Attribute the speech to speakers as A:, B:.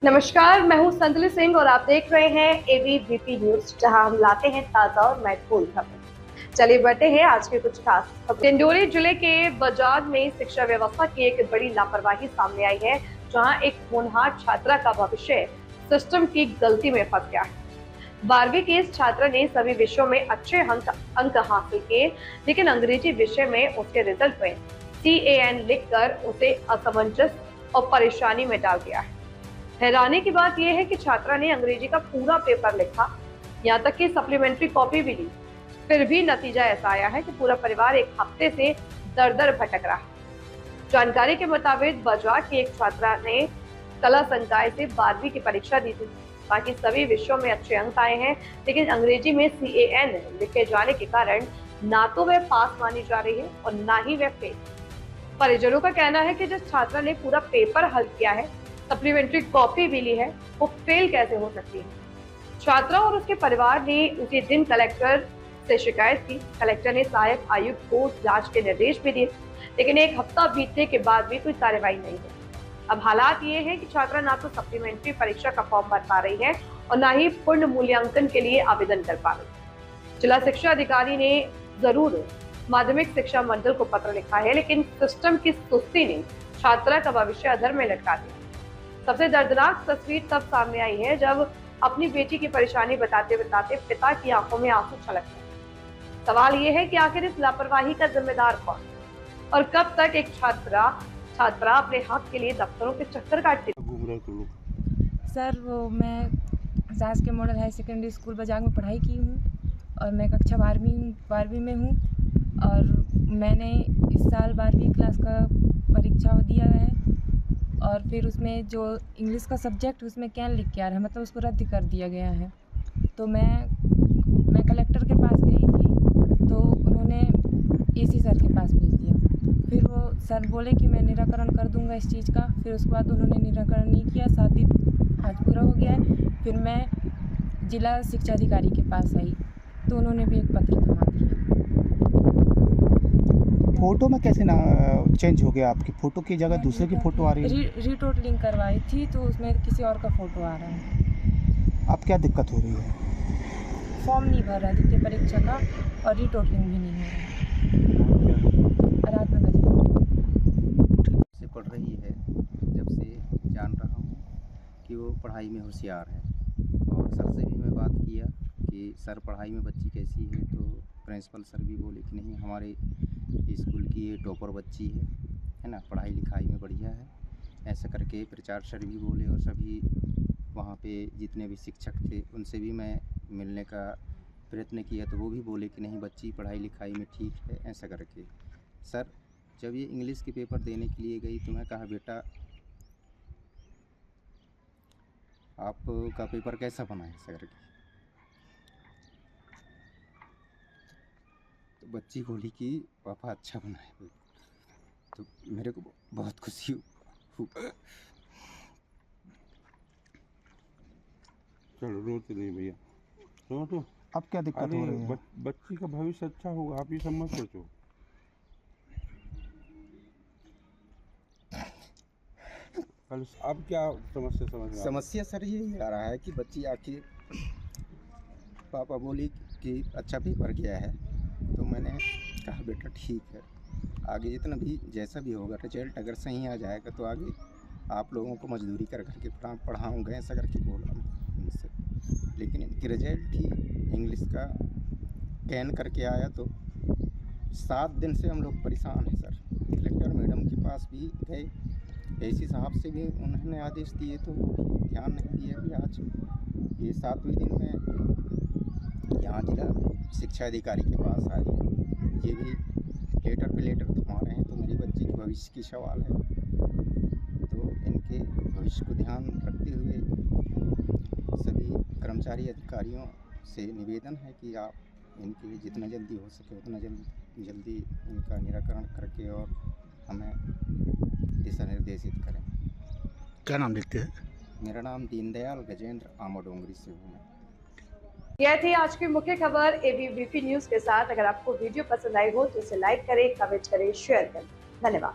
A: नमस्कार, मैं हूं संतली सिंह और आप देख रहे हैं एबीवीपी न्यूज, जहां हम लाते हैं ताजा और महत्वपूर्ण खबर। चलिए बढ़ते हैं आज के कुछ खास खबर। डिंडोरी जिले के बजाज में शिक्षा व्यवस्था की एक बड़ी लापरवाही सामने आई है, जहां एक होनहार छात्रा का भविष्य सिस्टम की गलती में फंस गया है। 12वीं की इस छात्रा ने सभी विषयों में अच्छे अंक हासिल किए, लेकिन अंग्रेजी विषय में उसके रिजल्ट में CAN लिखकर उसे असमंजस और परेशानी में डाल दिया है। हैरानी की बात यह है कि छात्रा ने अंग्रेजी का पूरा पेपर लिखा, यहाँ तक कि सप्लीमेंट्री कॉपी भी ली, फिर भी नतीजा ऐसा आया है कि पूरा परिवार एक हफ्ते से दर दर भटक रहा है। जानकारी के मुताबिक बजाज की एक छात्रा ने कला संकाय से 12वीं की परीक्षा दी थी। बाकी सभी विषयों में अच्छे अंक आए हैं, लेकिन अंग्रेजी में CAN लिखे जाने के कारण ना तो वह पास मानी जा रही है और ना ही वह फेल। परिजनों का कहना है कि जिस छात्रा ने पूरा पेपर हल किया है, सप्लीमेंट्री कॉपी भी ली है, वो फेल कैसे हो सकती है। छात्रा और उसके परिवार ने उसी दिन कलेक्टर से शिकायत की। कलेक्टर ने सहायक आयुक्त को जांच के निर्देश भी दिए, लेकिन एक हफ्ता बीतने के बाद भी कोई कार्रवाई नहीं हुई। अब हालात ये है कि छात्रा ना तो सप्लीमेंट्री परीक्षा का फॉर्म भर पा रही है और ना ही पूर्ण मूल्यांकन के लिए आवेदन कर पा रही। जिला शिक्षा अधिकारी ने जरूर माध्यमिक शिक्षा मंडल को पत्र लिखा है, लेकिन सिस्टम की सुस्ती ने छात्रा का भविष्य अधर में लटका दिया। सबसे दर्दनाक तस्वीर तब सामने आई है जब अपनी बेटी की परेशानी बताते बताते पिता की आंखों में आंसू छलकते हैं। सवाल ये है कि आखिर इस लापरवाही का जिम्मेदार कौन और कब तक एक छात्रा अपने हक के लिए दफ्तरों के चक्कर काटती है।
B: सर, वो मैं शासकीय model high secondary school Bajag में पढ़ाई की हूँ और मैं कक्षा 12वीं में हूँ और मैंने इस साल 12वीं क्लास का परीक्षा दिया है और फिर उसमें जो इंग्लिश का सब्जेक्ट उसमें कैन लिख के आ रहा है, मतलब उसको रद्द कर दिया गया है। तो मैं कलेक्टर के पास गई थी, तो उन्होंने AC सर के पास भेज दिया। फिर वो सर बोले कि मैं निराकरण कर दूंगा इस चीज़ का। फिर उसके बाद उन्होंने निराकरण नहीं किया। 7 दिन आज पूरा हो गया है। फिर मैं जिला शिक्षा अधिकारी के पास आई, तो उन्होंने भी एक पत्र थमा दिया।
C: फोटो में कैसे ना चेंज हो गया? आपकी फ़ोटो की जगह दूसरे की फ़ोटो आ रही है।
B: रीटोटलिंग करवाई थी, तो उसमें किसी और का फ़ोटो आ रहा है।
C: अब क्या दिक्कत हो रही है?
B: फॉर्म नहीं भर रहा है द्वितीय परीक्षा का और रीटोटलिंग भी नहीं हो रहा है। आराधना
D: से पढ़ रही है, जब से जान रहा हूँ कि वो पढ़ाई में होशियार है। और सर से भी मैं बात किया कि सर पढ़ाई में बच्ची कैसी है, तो प्रिंसिपल सर भी बोले कि नहीं, हमारे स्कूल की ये टॉपर बच्ची है ना, पढ़ाई लिखाई में बढ़िया है। ऐसा करके प्रचार सर भी बोले और सभी वहाँ पे जितने भी शिक्षक थे उनसे भी मैं मिलने का प्रयत्न किया, तो वो भी बोले कि नहीं, बच्ची पढ़ाई लिखाई में ठीक है। ऐसा करके सर जब ये इंग्लिश के पेपर देने के लिए गई तो मैं कहा, बेटा आपका पेपर कैसा बना है? ऐसा करके तो बच्ची बोली कि पापा अच्छा बना है पेपर। तो मेरे को बहुत खुशी हुई।
E: चलो रोते नहीं भैया, सुनो तो।
C: अब क्या दिक्कत हो रही है?
E: बच्ची का भविष्य अच्छा होगा, आप ये सब मत सोचो। कल अब क्या
D: समस्या सर यही आ रहा है कि बच्ची आके पापा बोली कि अच्छा पेपर गया है, तो मैंने कहा बेटा ठीक है, आगे जितना भी जैसा भी होगा रिजल्ट अगर सही आ जाएगा तो आगे आप लोगों को मजदूरी कर करके पढ़ाऊँगा, ऐसा करके बोला उनसे। लेकिन इनकी रिजल्ट ही इंग्लिश का कैन करके आया, तो 7 दिन से हम लोग परेशान हैं सर। कलेक्टर मैडम के पास भी गए, AC साहब से भी उन्होंने आदेश दिए, तो वो भी ध्यान नहीं दिया। अभी आज ये 7वें दिन में यहाँ जिला शिक्षा अधिकारी के पास आए, ये भी लेटर पे लेटर थमा रहे हैं। तो मेरी बच्ची के भविष्य की सवाल है, तो इनके भविष्य को ध्यान रखते हुए सभी कर्मचारी अधिकारियों से निवेदन है कि आप इनके लिए जितना जल्दी हो सके उतना जल्दी इनका निराकरण करके और हमें दिशा निर्देशित करें।
C: क्या नाम लिखते हैं?
D: मेरा नाम दीनदयाल गजेंद्र आमाडोंगरी से हूँ मैं।
A: यह थी आज की मुख्य खबर एबीवीपी न्यूज के साथ। अगर आपको वीडियो पसंद आई हो तो इसे लाइक करें, कमेंट करें, शेयर करें। धन्यवाद।